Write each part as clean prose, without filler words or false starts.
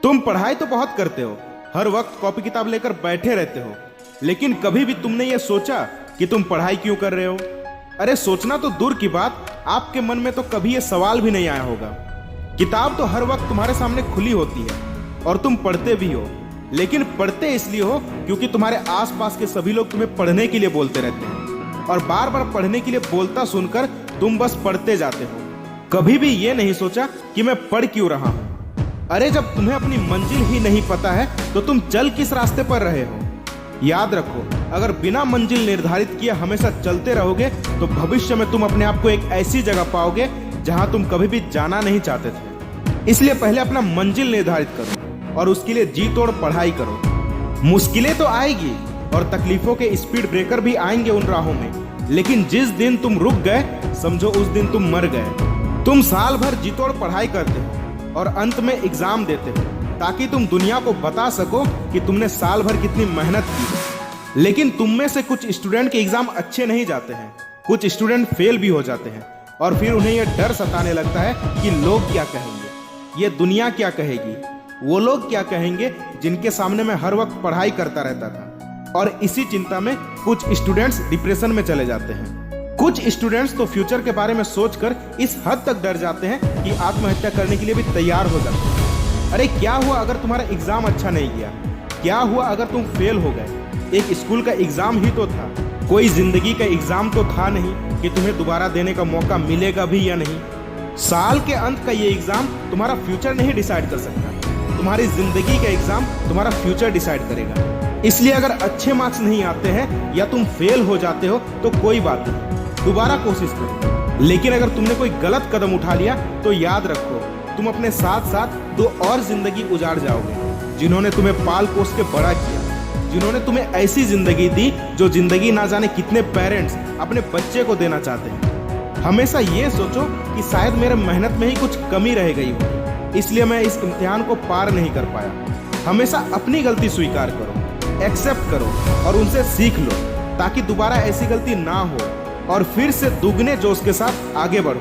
तुम पढ़ाई तो बहुत करते हो, हर वक्त कॉपी किताब लेकर बैठे रहते हो, लेकिन कभी भी तुमने ये सोचा कि तुम पढ़ाई क्यों कर रहे हो? अरे सोचना तो दूर की बात, आपके मन में तो कभी ये सवाल भी नहीं आया होगा। किताब तो हर वक्त तुम्हारे सामने खुली होती है और तुम पढ़ते भी हो, लेकिन पढ़ते इसलिए हो क्योंकि तुम्हारे आसपास के सभी लोग तुम्हें पढ़ने के लिए बोलते रहते हैं और बार बार पढ़ने के लिए बोलता सुनकर तुम बस पढ़ते जाते हो। कभी भी ये नहीं सोचा कि मैं पढ़ क्यों रहा हूँ। अरे जब तुम्हें अपनी मंजिल ही नहीं पता है तो तुम चल किस रास्ते पर रहे हो? याद रखो, अगर बिना मंजिल निर्धारित किए हमेशा चलते रहोगे तो भविष्य में तुम अपने आप को एक ऐसी जगह पाओगे जहां तुम कभी भी जाना नहीं चाहते थे। इसलिए पहले अपना मंजिल निर्धारित करो और उसके लिए जी तोड़ पढ़ाई करो। मुश्किलें तो आएगी और तकलीफों के स्पीड ब्रेकर भी आएंगे उन राहों में, लेकिन जिस दिन तुम रुक गए समझो उस दिन तुम मर गए। तुम साल भर जी तोड़ पढ़ाई करते हो और अंत में एग्जाम देते हो ताकि तुम दुनिया को बता सको कि तुमने साल भर कितनी मेहनत की है। लेकिन तुम में से कुछ स्टूडेंट के एग्जाम अच्छे नहीं जाते हैं, कुछ स्टूडेंट फेल भी हो जाते हैं और फिर उन्हें यह डर सताने लगता है कि लोग क्या कहेंगे, ये दुनिया क्या कहेगी, वो लोग क्या कहेंगे जिनके सामने मैं हर वक्त पढ़ाई करता रहता था। और इसी चिंता में कुछ स्टूडेंट्स डिप्रेशन में चले जाते हैं। कुछ स्टूडेंट्स तो फ्यूचर के बारे में सोचकर इस हद तक डर जाते हैं कि आत्महत्या करने के लिए भी तैयार हो जाते हैं। अरे क्या हुआ अगर तुम्हारा एग्जाम अच्छा नहीं गया? क्या हुआ अगर तुम फेल हो गए? एक स्कूल का एग्जाम ही तो था, कोई जिंदगी का एग्जाम तो था नहीं कि तुम्हें दोबारा देने का मौका मिलेगा भी या नहीं। साल के अंत का ये एग्जाम तुम्हारा फ्यूचर नहीं डिसाइड कर सकता, तुम्हारी जिंदगी का एग्जाम तुम्हारा फ्यूचर डिसाइड करेगा। इसलिए अगर अच्छे मार्क्स नहीं आते हैं या तुम फेल हो जाते हो तो कोई बात नहीं, दोबारा कोशिश करो। लेकिन अगर तुमने कोई गलत कदम उठा लिया तो याद रखो, तुम अपने साथ साथ दो और जिंदगी उजाड़ जाओगे जिन्होंने तुम्हें पाल पोस के बड़ा किया, जिन्होंने तुम्हें ऐसी जिंदगी दी जो जिंदगी ना जाने कितने पेरेंट्स अपने बच्चे को देना चाहते हैं। हमेशा ये सोचो कि शायद मेरे मेहनत में ही कुछ कमी रह गई हो, इसलिए मैं इस इम्तिहान को पार नहीं कर पाया। हमेशा अपनी गलती स्वीकार करो, एक्सेप्ट करो और उनसे सीख लो ताकि दोबारा ऐसी गलती ना हो और फिर से दुगने जोश के साथ आगे बढ़ो।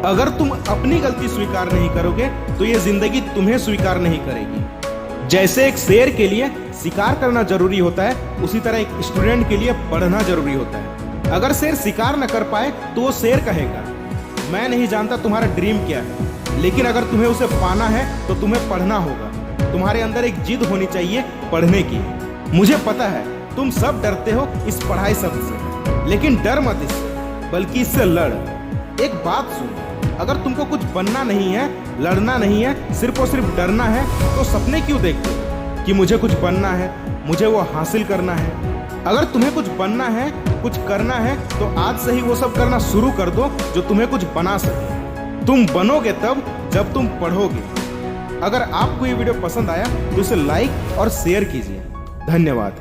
अगर तुम अपनी गलती स्वीकार नहीं करोगे तो ये जिंदगी तुम्हें स्वीकार नहीं करेगी। जैसे एक शेर के लिए शिकार करना जरूरी होता है, उसी तरह एक स्टूडेंट के लिए पढ़ना जरूरी होता है। अगर शेर शिकार न कर पाए तो वो शेर कहेगा, मैं नहीं जानता तुम्हारा ड्रीम क्या है, लेकिन अगर तुम्हें उसे पाना है तो तुम्हें पढ़ना होगा। तुम्हारे अंदर एक जिद होनी चाहिए पढ़ने की। मुझे पता है तुम सब डरते हो इस पढ़ाई शब्द से, लेकिन डर मत इससे, बल्कि इससे लड़। एक बात सुन, अगर तुमको कुछ बनना नहीं है, लड़ना नहीं है, सिर्फ और सिर्फ डरना है, तो सपने क्यों देखते हो कि मुझे कुछ बनना है, मुझे वो हासिल करना है? अगर तुम्हें कुछ बनना है, कुछ करना है, तो आज से ही वो सब करना शुरू कर दो जो तुम्हें कुछ बना सके। तुम बनोगे तब जब तुम पढ़ोगे। अगर आपको ये वीडियो पसंद आया तो इसे लाइक और शेयर कीजिए। धन्यवाद।